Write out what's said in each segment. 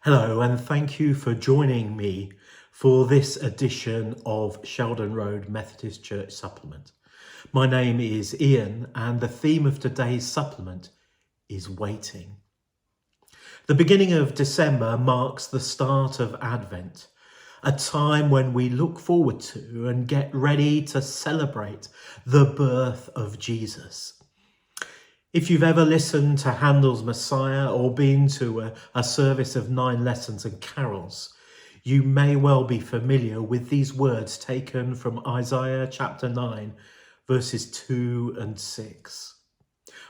Hello, and thank you for joining me for this edition of Sheldon Road Methodist Church Supplement. My name is Ian, and the theme of today's supplement is waiting. The beginning of December marks the start of Advent, a time when we look forward to and get ready to celebrate the birth of Jesus. If you've ever listened to Handel's Messiah or been to a service of 9 lessons and carols, you may well be familiar with these words taken from Isaiah chapter 9, verses 2 and 6.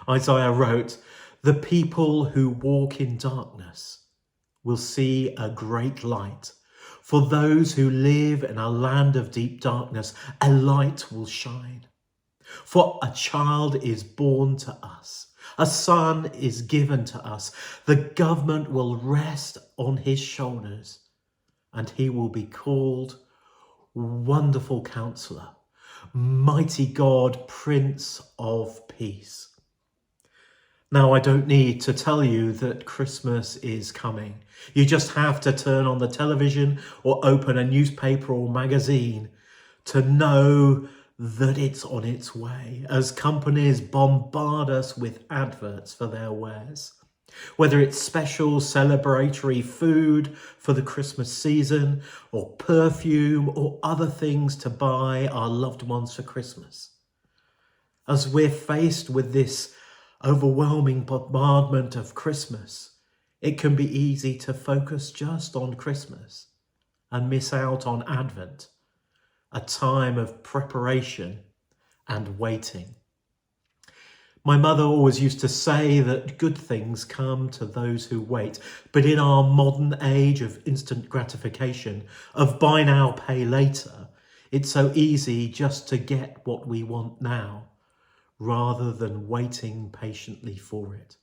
Isaiah wrote, "The people who walk in darkness will see a great light. For those who live in a land of deep darkness, a light will shine. For a child is born to us, a son is given to us. The government will rest on his shoulders, and he will be called Wonderful Counselor, Mighty God, Prince of Peace." Now, I don't need to tell you that Christmas is coming. You just have to turn on the television or open a newspaper or magazine to know that it's on its way, as companies bombard us with adverts for their wares. Whether it's special celebratory food for the Christmas season, or perfume, or other things to buy our loved ones for Christmas. As we're faced with this overwhelming bombardment of Christmas, it can be easy to focus just on Christmas and miss out on Advent, a time of preparation and waiting. My mother always used to say that good things come to those who wait, but in our modern age of instant gratification, of buy now, pay later, it's so easy just to get what we want now, rather than waiting patiently for it.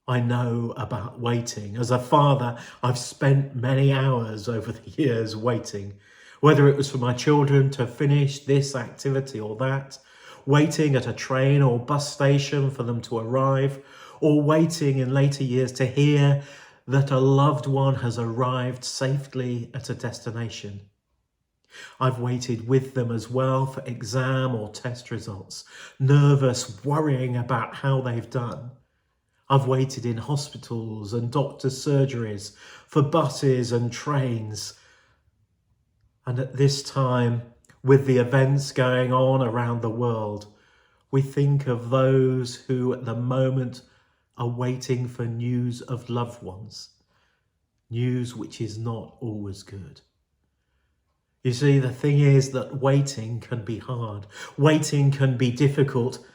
I know about waiting. As a father, I've spent many hours over the years waiting, whether it was for my children to finish this activity or that, waiting at a train or bus station for them to arrive, or waiting in later years to hear that a loved one has arrived safely at a destination. I've waited with them as well for exam or test results, nervous, worrying about how they've done. I've waited in hospitals and doctors' surgeries, for buses and trains. And at this time, with the events going on around the world, we think of those who at the moment are waiting for news of loved ones, news which is not always good. You see, the thing is that waiting can be hard, waiting can be difficult,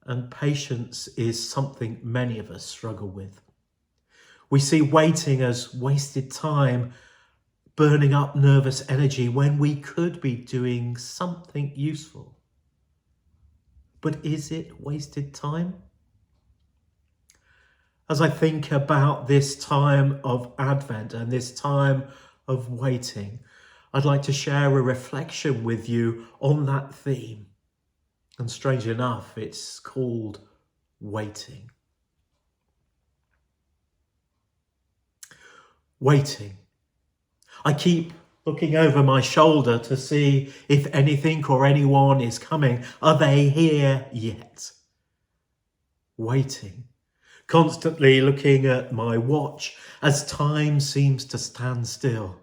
and patience is something many of us struggle with. We see waiting as wasted time, burning up nervous energy when we could be doing something useful. But is it wasted time? As I think about this time of Advent and this time of waiting, I'd like to share a reflection with you on that theme. And strange enough, it's called waiting. Waiting. I keep looking over my shoulder to see if anything or anyone is coming. Are they here yet? Waiting. Constantly looking at my watch as time seems to stand still.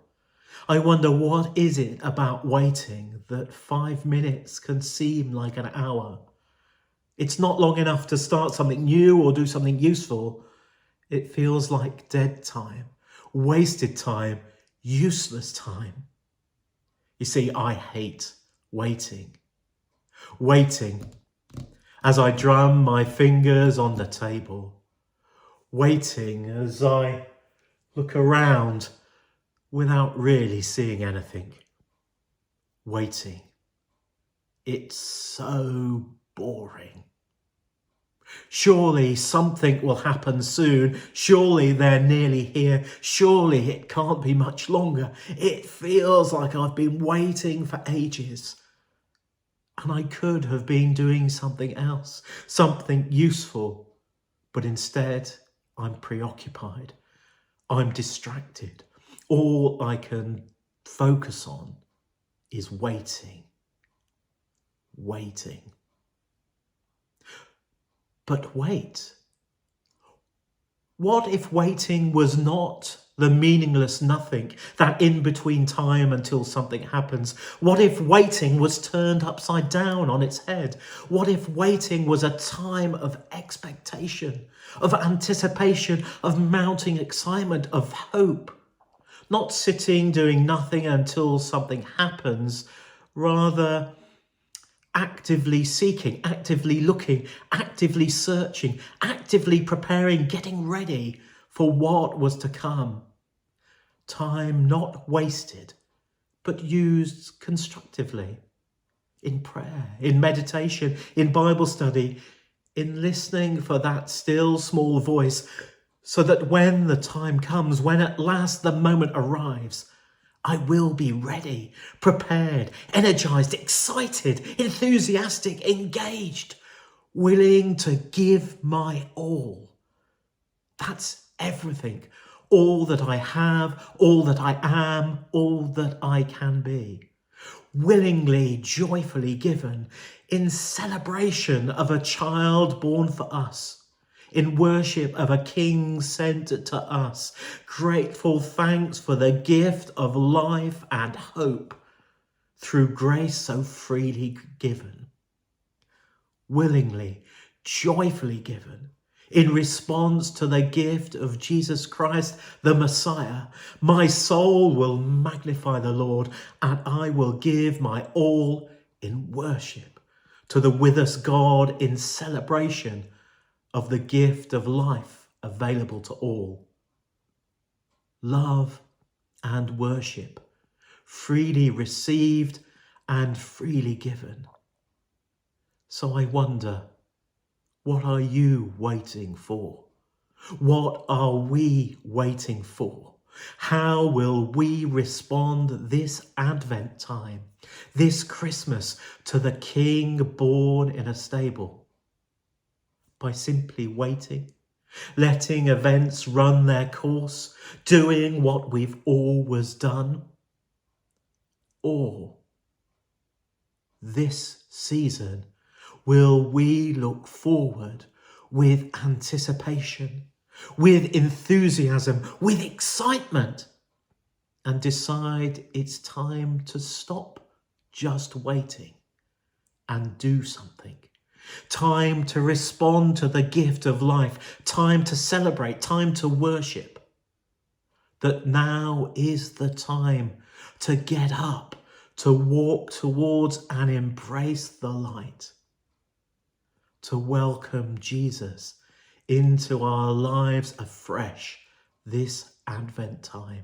I wonder, what is it about waiting that 5 minutes can seem like an hour? It's not long enough to start something new or do something useful. It feels like dead time, wasted time, useless time. You see, I hate waiting. Waiting as I drum my fingers on the table. Waiting as I look around without really seeing anything. Waiting. It's so boring. Surely something will happen soon. Surely they're nearly here. Surely it can't be much longer. It feels like I've been waiting for ages. And I could have been doing something else, something useful. But instead, I'm preoccupied. I'm distracted. All I can focus on is waiting. But wait. What if waiting was not the meaningless nothing, that in-between time until something happens? What if waiting was turned upside down on its head? What if waiting was a time of expectation, of anticipation, of mounting excitement, of hope? Not sitting doing nothing until something happens, rather actively seeking, actively looking, actively searching, actively preparing, getting ready for what was to come. Time not wasted, but used constructively in prayer, in meditation, in Bible study, in listening for that still small voice, so that when the time comes, when at last the moment arrives, I will be ready, prepared, energized, excited, enthusiastic, engaged, willing to give my all. That's everything. All that I have, all that I am, all that I can be. Willingly, joyfully given in celebration of a child born for us, in worship of a king sent to us, grateful thanks for the gift of life and hope through grace so freely given. Willingly, joyfully given in response to the gift of Jesus Christ, the Messiah. My soul will magnify the Lord, and I will give my all in worship to the with us God in celebration of the gift of life available to all. Love and worship, freely received and freely given. So I wonder, what are you waiting for? What are we waiting for? How will we respond this Advent time, this Christmas, to the King born in a stable? By simply waiting, letting events run their course, doing what we've always done? Or this season, will we look forward with anticipation, with enthusiasm, with excitement, and decide it's time to stop just waiting and do something? Time to respond to the gift of life, time to celebrate, time to worship. That now is the time to get up, to walk towards and embrace the light, to welcome Jesus into our lives afresh this Advent time.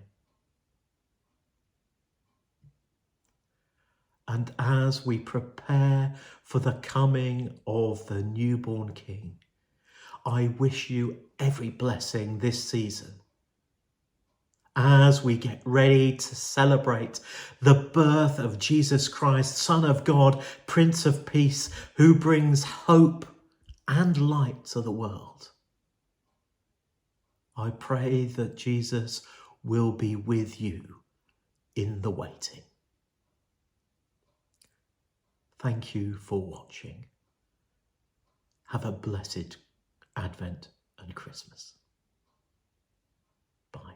And as we prepare for the coming of the newborn King, I wish you every blessing this season as we get ready to celebrate the birth of Jesus Christ, Son of God, Prince of Peace, who brings hope and light to the world. I pray that Jesus will be with you in the waiting. Thank you for watching. Have a blessed Advent and Christmas. Bye.